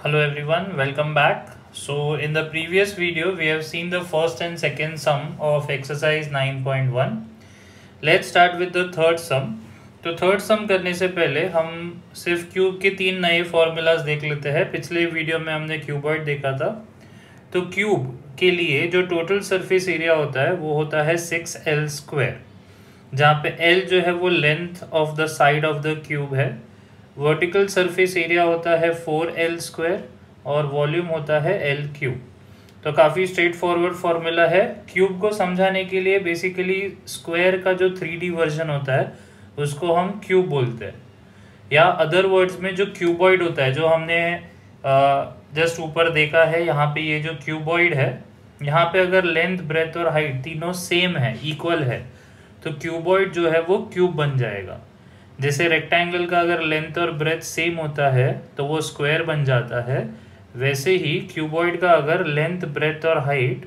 Hello everyone, welcome back. So in the previous video we have seen the first and second sum of exercise 9.1. Let's start with the third sum. तो third सम करने से पहले हम सिर्फ cube के तीन नए फॉर्मूलाज देख लेते हैं। पिछले वीडियो में हमने क्यूबॉइड देखा था। तो क्यूब के लिए जो टोटल सरफेस एरिया होता है वो होता है 6L², जहाँ पे L जो है वो length of the side of the cube है। वर्टिकल सरफेस एरिया होता है 4L² और वॉल्यूम होता है L3। तो काफ़ी स्ट्रेट फॉरवर्ड फॉर्मूला है। क्यूब को समझाने के लिए बेसिकली स्क्वायर का जो 3D वर्जन होता है उसको हम क्यूब बोलते हैं, या अदर वर्ड्स में जो क्यूबॉइड होता है, जो हमने जस्ट ऊपर देखा है, यहाँ पे ये जो क्यूबॉइड है, यहाँ पे अगर लेंथ ब्रेथ और हाइट तीनों सेम है, इक्वल है, तो क्यूबॉइड जो है वो क्यूब बन जाएगा। जैसे रेक्टेंगल का अगर लेंथ और ब्रेथ सेम होता है तो वो स्क्वायर बन जाता है, वैसे ही क्यूबॉइड का अगर लेंथ ब्रेथ और हाइट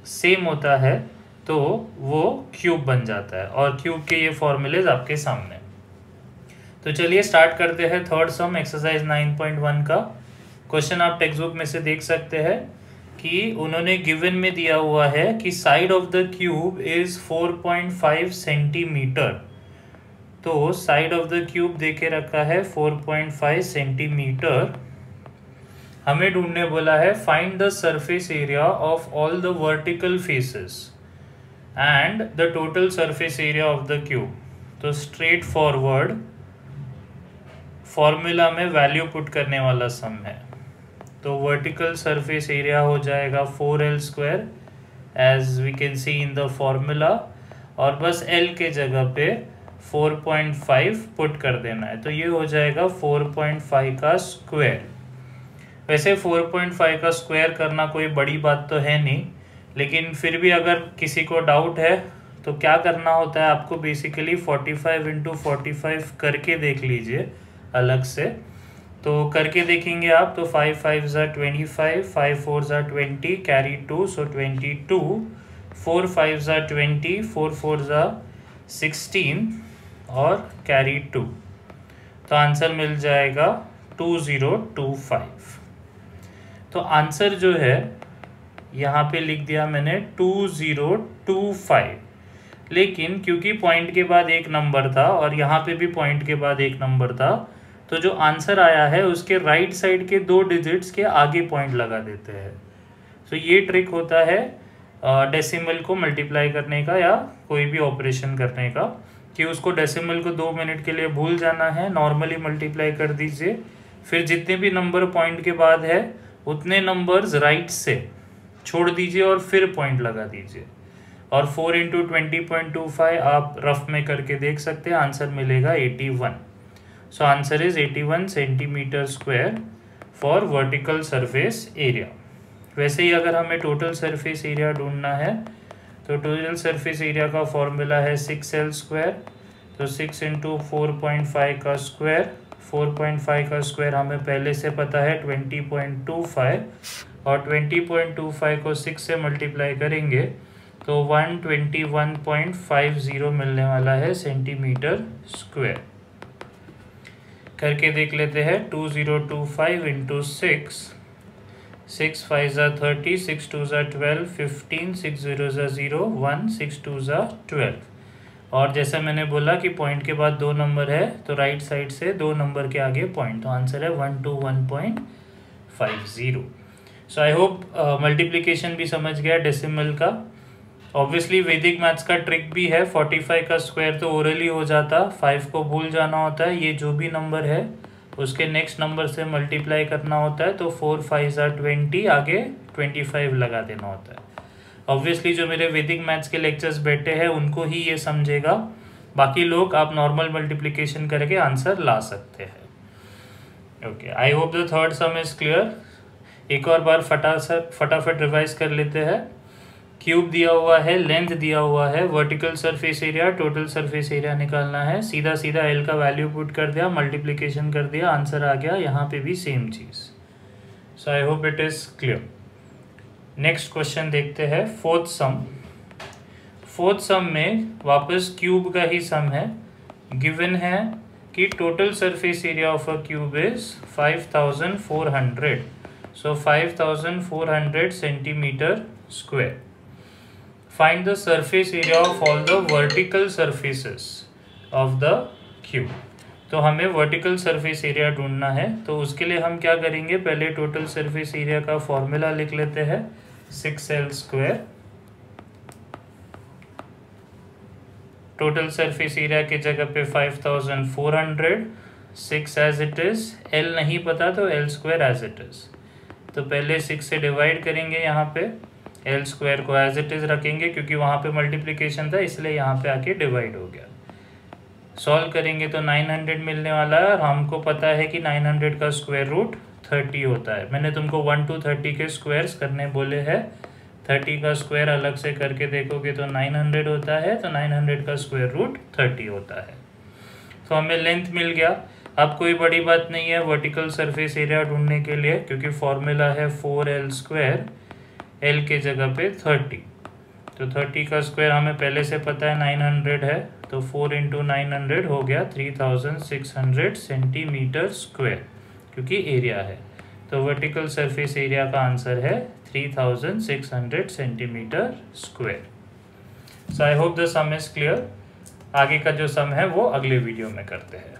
सेम होता है तो वो क्यूब बन जाता है। और क्यूब के ये फॉर्मूलेज आपके सामने। तो चलिए स्टार्ट करते हैं थर्ड सम एक्सरसाइज 9.1 का। क्वेश्चन आप टेक्स्ट बुक में से देख सकते हैं कि उन्होंने गिवन में दिया हुआ है कि side of the cube is 4.5 centimetre. तो साइड ऑफ द क्यूब देके रखा है 4.5 सेंटीमीटर। हमें ढूंढने बोला है find the surface area of all the vertical faces and the total surface area of the cube. तो स्ट्रेट फॉरवर्ड फॉर्मूला में वैल्यू पुट करने वाला सम है। तो वर्टिकल सरफेस एरिया हो जाएगा 4L² as we can see in the formula, और बस L के जगह पे 4.5 पुट कर देना है। तो ये हो जाएगा 4.5 का स्क्वायर। वैसे 4.5 का स्क्वायर करना कोई बड़ी बात तो है नहीं, लेकिन फिर भी अगर किसी को डाउट है तो क्या करना होता है, आपको बेसिकली 45 × 45 करके देख लीजिए अलग से। तो करके देखेंगे आप तो 5 5 = 25, 5 4 = 20, कैरी 2 सो 22, 4 5 = 20, 4 4 = 16 और कैरी 2। तो आंसर मिल जाएगा 2025। तो आंसर जो है यहाँ पे लिख दिया मैंने 2025, लेकिन क्योंकि पॉइंट के बाद एक नंबर था और यहाँ पे भी पॉइंट के बाद एक नंबर था, तो जो आंसर आया है उसके राइट साइड के 2 डिजिट्स के आगे पॉइंट लगा देते हैं। तो ये ट्रिक होता है डेसिमल को मल्टीप्लाई करने का या कोई भी ऑपरेशन करने का, कि उसको डेसिमल को 2 मिनट के लिए भूल जाना है, नॉर्मली मल्टीप्लाई कर दीजिए, फिर जितने भी नंबर पॉइंट के बाद है उतने नंबर्स राइट से छोड़ दीजिए और फिर पॉइंट लगा दीजिए। और 4 × 20.25 आप रफ में करके देख सकते हैं, आंसर मिलेगा 81। So answer is 81 centimetre square for vertical surface area. वैसे ही अगर हमें टोटल सरफेस एरिया ढूंढना है तो टोटल सरफेस एरिया का फॉर्मूला है 6L²। तो 6 × 4.5 का स्क्वायर, 4.5 का स्क्वायर हमें पहले से पता है 20.25, और 20.25 को 6 से मल्टीप्लाई करेंगे तो 121.50 मिलने वाला है सेंटीमीटर स्क्वायर। करके देख लेते हैं 2025 × 6, 6 5 = 30, 6 2 = 12, 15, 6 0 = 0, 1 6 2 = 12। और जैसे मैंने बोला कि पॉइंट के बाद 2 नंबर है तो राइट साइड से 2 नंबर के आगे पॉइंट, तो आंसर है 121.50। सो आई होप मल्टीप्लिकेशन भी समझ गया डेसिमल का। ऑब्वियसली वैदिक मैथ्स का ट्रिक भी है, 45 का स्क्वायर तो ओरली हो जाता, 5 को भूल जाना होता है, ये जो भी नंबर है उसके नेक्स्ट नंबर से मल्टीप्लाई करना होता है, तो 4 5 = 20, आगे 25 लगा देना होता है। ऑब्वियसली जो मेरे वैदिक मैथ्स के लेक्चर्स बैठे हैं उनको ही ये समझेगा, बाकी लोग आप नॉर्मल मल्टीप्लिकेशन करके आंसर ला सकते हैं। Okay, I hope the third some is clear. एक और बार फटाफट रिवाइज कर लेते हैं। क्यूब दिया हुआ है, लेंथ दिया हुआ है, vertical surface area, total surface area निकालना है, सीधा सीधा एल का वैल्यू पुट कर दिया, मल्टीप्लिकेशन कर दिया, आंसर आ गया। यहाँ पे भी same cheese. So I hope it is clear. Next question देखते हैं, फोर्थ सम। फोर्थ सम में वापस क्यूब का ही सम है। गिवन है कि total surface area of a cube is 5400, so 5400 centimetre square. Find the surface area of all the vertical surfaces of the cube. तो हमें वर्टिकल सरफेस एरिया ढूंढना है, तो उसके लिए हम क्या करेंगे, पहले टोटल सरफेस एरिया का फॉर्मूला लिख लेते हैं 6L². टोटल सरफेस एरिया की जगह पे 5400, 6 एज इट इज, L नहीं पता तो L² एज इट इज. तो पहले 6 से डिवाइड करेंगे, यहाँ पे L² को एज इट इज रखेंगे क्योंकि वहाँ पे मल्टीप्लिकेशन था इसलिए यहाँ पे आके डिवाइड हो गया. सॉल्व करेंगे तो 900 मिलने वाला है और हमको पता है कि 900 का स्क्वायर रूट 30 होता है. मैंने तुमको 1 to 30 के स्क्वायर्स करने बोले हैं. 30 का स्क्वायर अलग से करके देखोगे तो 900 होता है, तो 900 का स्क्वायर रूट 30 होता है. तो हमें लेंथ मिल गया. अब कोई बड़ी बात नहीं है वर्टिकल सरफेस एरिया ढूंढने के लिए, क्योंकि फॉर्मूला है 4L², L के जगह पे 30. तो 30 का स्क्वायर हमें पहले से पता है 900 है, तो 4 × 900 हो गया 3600 सेंटीमीटर स्क्वायर, क्योंकि एरिया है. तो वर्टिकल सरफेस एरिया का आंसर है 3600 centimetre square. So I hope the some is clear. आगे का जो सम है वो अगले वीडियो में करते हैं.